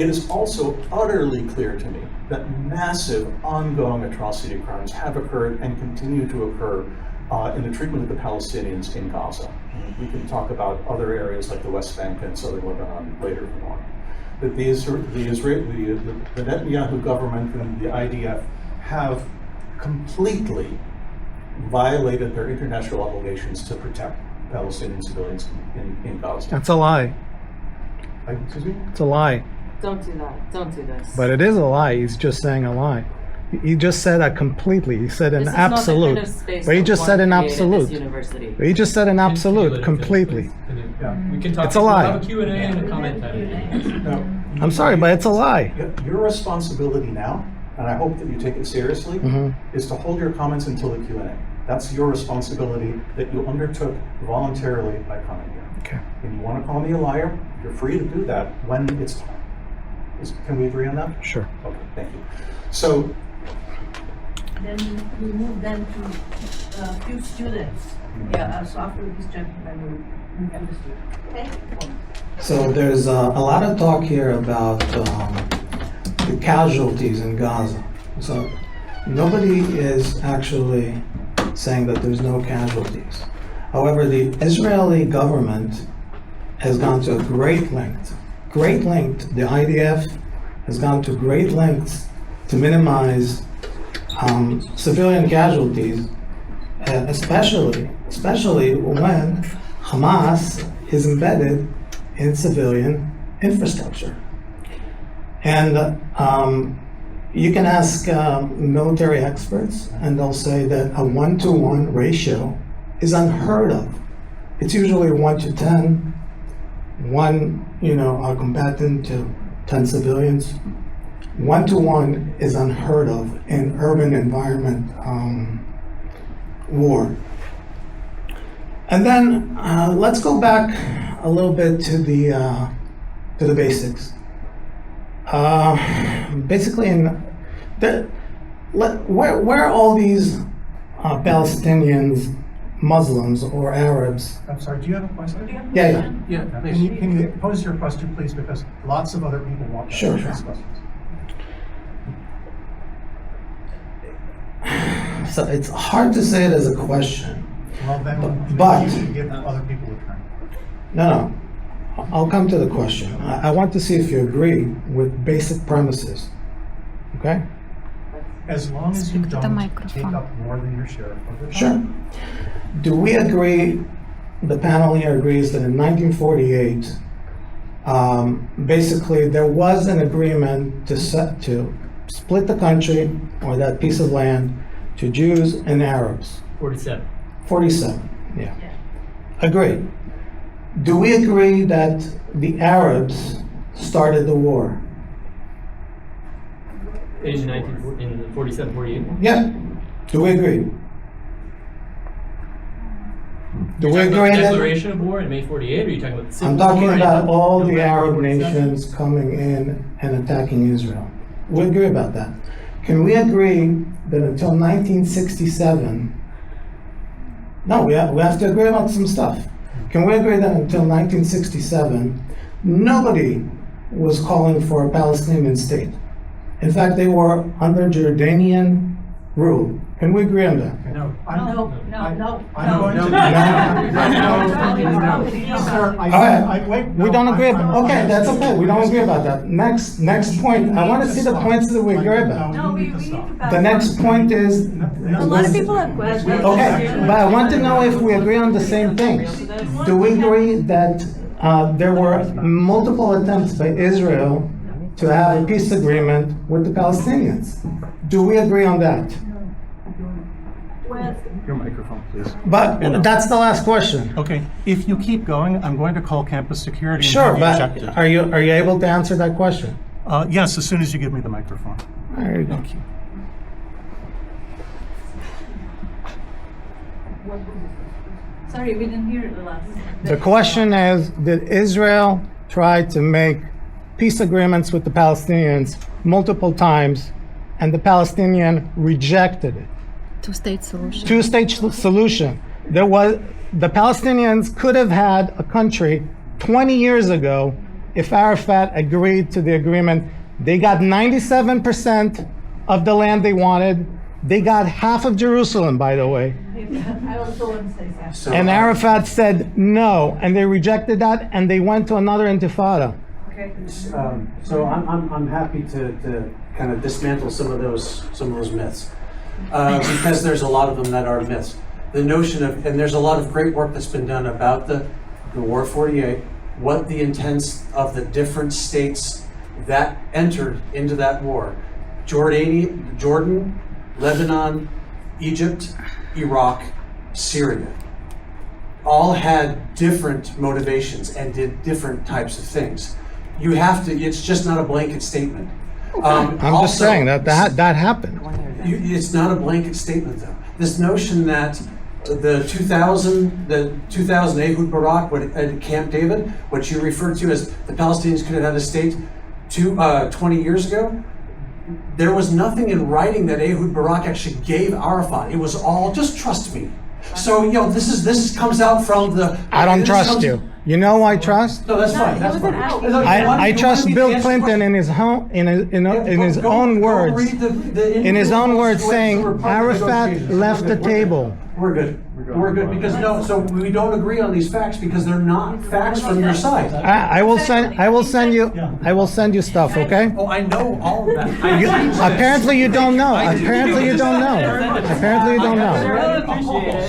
It is also utterly clear to me that massive ongoing atrocity crimes have occurred and continue to occur in the treatment of the Palestinians in Gaza. We can talk about other areas like the West Bank and southern Lebanon later if you want. That the Netanyahu government and the IDF have completely violated their international obligations to protect Palestinian civilians in Gaza. That's a lie. Excuse me? It's a lie. Don't do that. Don't do this. But it is a lie. He's just saying a lie. He just said that completely. He said an This is absolute. not the kind of space But he that just one said an created absolute. this university. He just said an absolute completely. We can talk. It's a lie. We'll have a Q&A and a comment time. Now, I'm sorry, but it's a lie. Your responsibility now, and I hope that you take it seriously, is to hold your comments until the Q&A. That's your responsibility that you undertook voluntarily by coming here. Okay. If you want to call me a liar, you're free to do that when it's time. Can we agree on that? Sure. Okay, thank you. So, Then we move then to a few students. Yeah, so after this gentleman will move the students. Okay? So there's a lot of talk here about the casualties in Gaza. So nobody is actually saying that there's no casualties. However, the Israeli government has gone to a great length, the IDF has gone to great lengths to minimize civilian casualties, especially when Hamas is embedded in civilian infrastructure. And you can ask military experts, and they'll say that a 1-to-1 ratio is unheard of. It's usually 1 to 10, a combatant to 10 civilians. 1-to-1 is unheard of in urban environment war. And then let's go back a little bit to the basics. Basically, where are all these Palestinians, Muslims, or Arabs? I'm sorry, do you have a question? Yeah. Can you pose your question, please, because lots of other people want to Sure. ask questions. So it's hard to say it as a question. Well, then But- you can give other people a turn. No. I'll come to the question. I want to see if you agree with basic premises. Okay? As long as you Speak to the don't microphone. take up more than your share of the time. Sure. Do we agree, the panel here agrees that in 1948, basically there was an agreement to split the country, or that piece of land, to Jews and Arabs? 47. 47, yeah. Agreed. Do we agree that the Arabs started the war? In 47, 48. Yeah. Do we agree? Do we You're talking about agree the that? declaration of war in May 48, or are you talking about the civil I'm war? talking in about all the November Arab 47? nations coming in and attacking Israel. We agree about that. Can we agree that until 1967, no, we have to agree about some stuff. Can we agree that until 1967, nobody was calling for a Palestinian state? In fact, they were under Jordanian rule. Can we agree on that? No, I'm No, going to. Sir, wait. We don't agree about, okay, that's okay, we don't agree about that. Next point, I want to see the points that we agree about. No, we need to. The next point is. A lot of people have questions. Okay, but I want to know if we agree on the same things. Do we agree that there were multiple attempts by Israel to have a peace agreement with the Palestinians? Do we agree on that? Your microphone, please. But that's the last question. Okay, if you keep going, I'm going to call campus security. and Sure, have you but checked it. are you able to answer that question? Yes, as soon as you give me the microphone. There you go. Thank you. Sorry, we didn't hear the last. The question is, did Israel try to make peace agreements with the Palestinians multiple times, and the Palestinian rejected it? Two-state solution. Two-state solution. The Palestinians could have had a country 20 years ago if Arafat agreed to the agreement. They got 97% of the land they wanted. They got half of Jerusalem, by the way. I also want to say something. So, And Arafat said no, and they rejected that, and they went to another intifada. Okay. So I'm happy to kind of dismantle some of those myths because there's a lot of them that are myths. The notion of, and there's a lot of great work that's been done about the War of 48, what the intents of the different states that entered into that war. Jordan, Lebanon, Egypt, Iraq, Syria, all had different motivations and did different types of things. You have to, it's just not a blanket statement. I'm just saying that happened. It's not a blanket statement though. This notion that the 2000 Ehud Barak at Camp David, what you referred to as the Palestinians could have had a state 20 years ago, there was nothing in writing that Ehud Barak actually gave Arafat. It was all, just trust me. So, you know, this comes out from the... I don't trust you. You know who I trust? No, that's fine, that's fine. I trust Bill Clinton in his own words. In his own words, saying Arafat left the table. We're good. We're good because so we don't agree on these facts because they're not facts from your side. I will send you stuff, okay? Oh, I know all of that. Apparently you don't know. Apparently you don't know.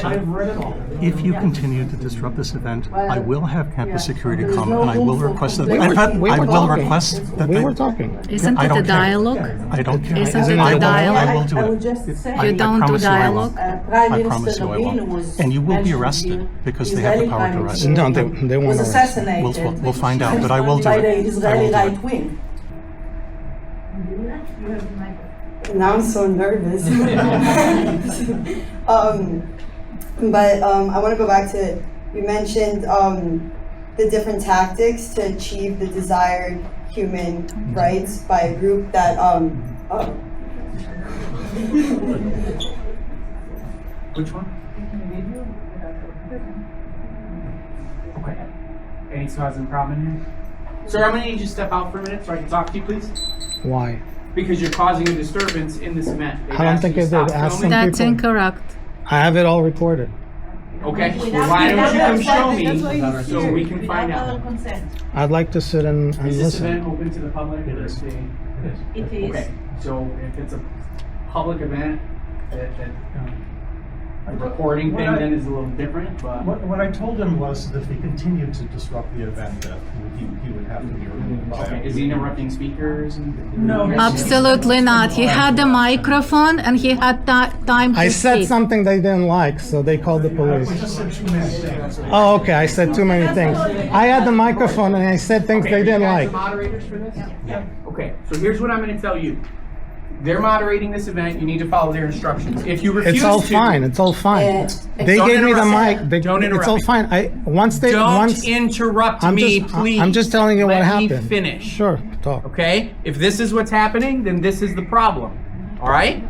I've read it all. If you continue to disrupt this event, I will have campus security come and I will request that. We In fact, were I will talking. request that We they. were talking. Isn't I it a don't care. dialogue? I don't care. Isn't it a I dialogue? will do it. You don't do dialogue? I promise you I will. And you will be arrested because they have the power to arrest you. No, they won't arrest. We'll find out, but I will do it. I will do it. wing. Now I'm so nervous. But I want to go back to, you mentioned the different tactics to achieve the desired human rights by a group that Which one? Okay. Any causing problem in here? Sir, I'm gonna need you to step out for a minute so I can talk to you, please. Why? Because you're causing a disturbance in this event. They've I don't asked think you to they did. stop Ask filming. them. That's people- incorrect. I have it all recorded. Okay, well, why don't you come show me That's so we can find Without out. consent. I'd like to sit and Is this event listen. open to the public? It is. It is. Okay, so if it's a public event, a recording thing then is a little different, but. What I told him was that if he continued to disrupt the event, that he would have to be removed. Okay, is he interrupting speakers? No. Absolutely not. He had the microphone and he had time to I said speak. something they didn't like, so they called the We police. just said too many things. Oh, okay, I said too many things. I had the microphone and I said things Okay, they are you didn't guys like. the moderators for this? Yeah. Okay, so here's what I'm gonna tell you. They're moderating this event, you need to follow their instructions. If you refuse It's to. all fine, it's all fine. They Don't gave me the interrupt. mic. They, Don't it's interrupt all me. fine. Once Don't interrupt me, please. I'm just telling you what Let happened. me finish. Sure, talk. Okay? If this is what's happening, then this is the problem. All right?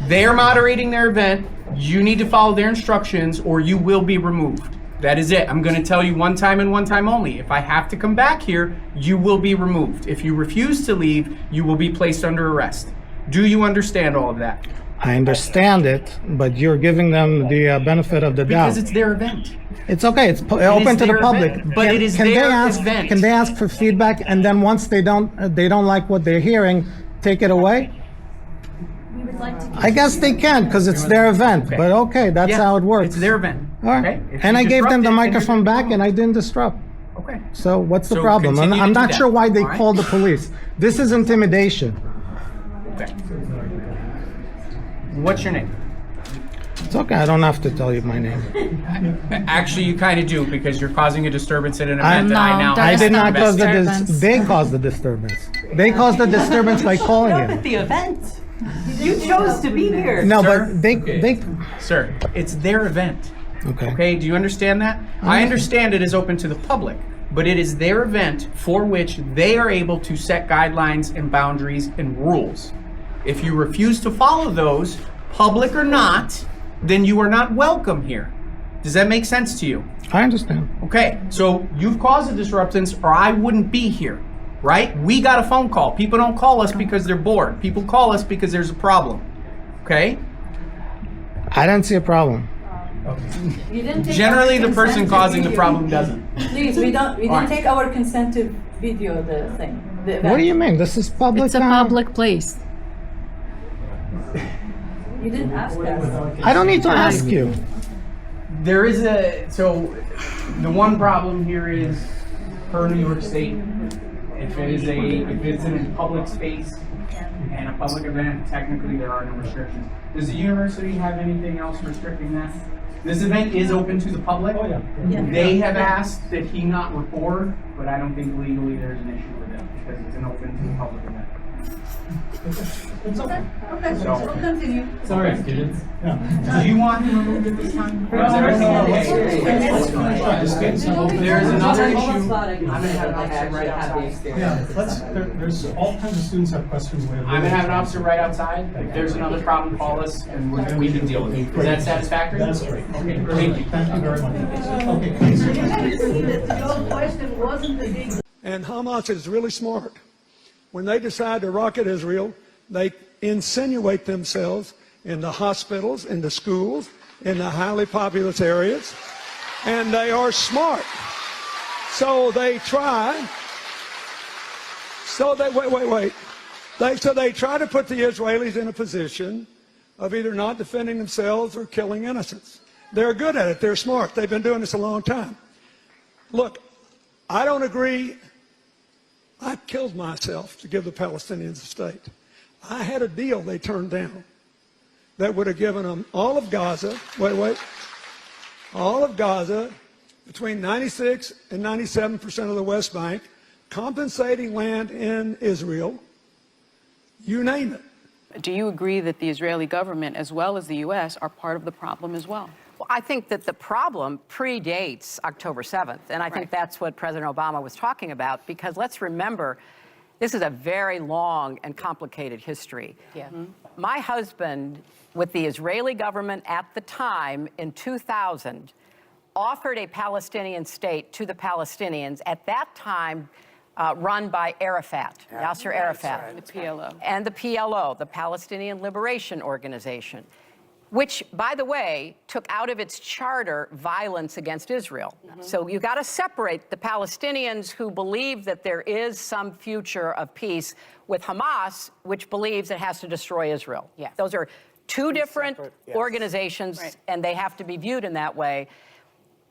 They're moderating their event. You need to follow their instructions or you will be removed. That is it. I'm going to tell you one time and one time only. If I have to come back here, you will be removed. If you refuse to leave, you will be placed under arrest. Do you understand all of that? I understand it, but you're giving them the benefit of the doubt. Because it's their event. It's okay. It's open to the their public. event, but it is their event. Can they ask for feedback, and then once they don't like what they're hearing, take it away? I guess they can because it's their event. Okay. But okay, that's Yeah, how it works. It's their event. All right. Okay? If And you I gave them the disrupt it, then you're microphone back, removed. and I didn't disrupt. Okay. So what's the So problem? continue I'm to do not that, sure why they all right? called the police. This is intimidation. Okay. What's your name? It's okay. I don't have to tell you my name. Actually, you kind of do because you're causing a disturbance at an event I'm that I not. now That I have did to not cause the investigate. they caused the disturbance. They caused the disturbance by calling you. The event. You chose to be here. No, Sir? but they Sir, it's their event. okay. Okay, do you understand that? I understand it is open to the public, but it is their event for which they are able to set guidelines and boundaries and rules. If you refuse to follow those, public or not, then you are not welcome here. Does that make sense to you? I understand. Okay, so you've caused the disruptions or I wouldn't be here, right? We got a phone call. People don't call us because they're bored. People call us because there's a problem, okay? I don't see a problem. You didn't take Generally, our the person consent to causing the video. problem doesn't. Please, we All didn't right. take our consent to video the thing. The What do you event. mean? This is public. It's a public place. You didn't ask us. I don't need to ask you. There is so the one problem here is per New York State, if it's in a public space and a public event, technically there are no restrictions. Does the university have anything else restricting that? This event is open to the public. Oh, yeah. They have asked that he not record, but I don't think legally there's an issue with that because it's an open to the public event. It's okay. Okay, so we'll continue. Sorry, students. Do you want him removed at this time? Or is everything okay? There's another issue. I'm gonna have an officer right outside. Yeah, there's all kinds of students have questions. I'm gonna have an officer right outside. If there's another problem, call us and we can deal with it. Is that satisfactory? That's great. Okay, thank you. Thank you very much. Okay. Your question wasn't the big. And Hamas is really smart. When they decide to rocket Israel, they insinuate themselves in the hospitals, in the schools, in the highly populous areas, and they are smart. So they try. So they wait. They try to put the Israelis in a position of either not defending themselves or killing innocents. They're good at it. They're smart. They've been doing this a long time. Look, I don't agree. I killed myself to give the Palestinians a state. I had a deal they turned down that would have given them all of Gaza, all of Gaza, between 96 and 97% of the West Bank, compensating land in Israel, you name it. Do you agree that the Israeli government, as well as the U.S., are part of the problem as well? Well, I think that the problem predates October 7th, and I think that's what President Obama was talking about, because let's remember, this is a very long and complicated history. Yeah. My husband, with the Israeli government at the time in 2000, offered a Palestinian state to the Palestinians, at that time run by Arafat, Yasser Arafat. The PLO. And the PLO, the Palestinian Liberation Organization, which, by the way, took out of its charter violence against Israel. So you got to separate the Palestinians who believe that there is some future of peace with Hamas, which believes it has to destroy Israel. Yes. Those are two different organizations, Right. and they have to be viewed in that way.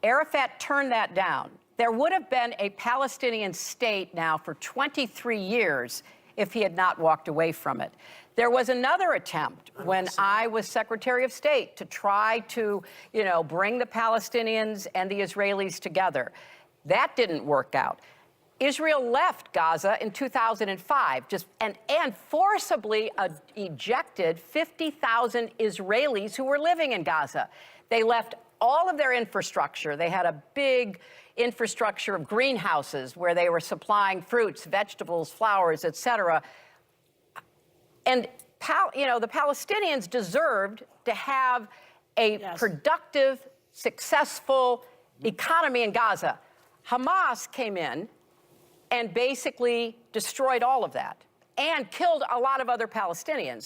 Arafat turned that down. There would have been a Palestinian state now for 23 years if he had not walked away from it. There was another attempt when I was Secretary of State to try to, bring the Palestinians and the Israelis together. That didn't work out. Israel left Gaza in 2005, and forcibly ejected 50,000 Israelis who were living in Gaza. They left all of their infrastructure. They had a big infrastructure of greenhouses where they were supplying fruits, vegetables, flowers, etc. And the Palestinians deserved to have a productive, successful economy in Gaza. Hamas came in and basically destroyed all of that and killed a lot of other Palestinians.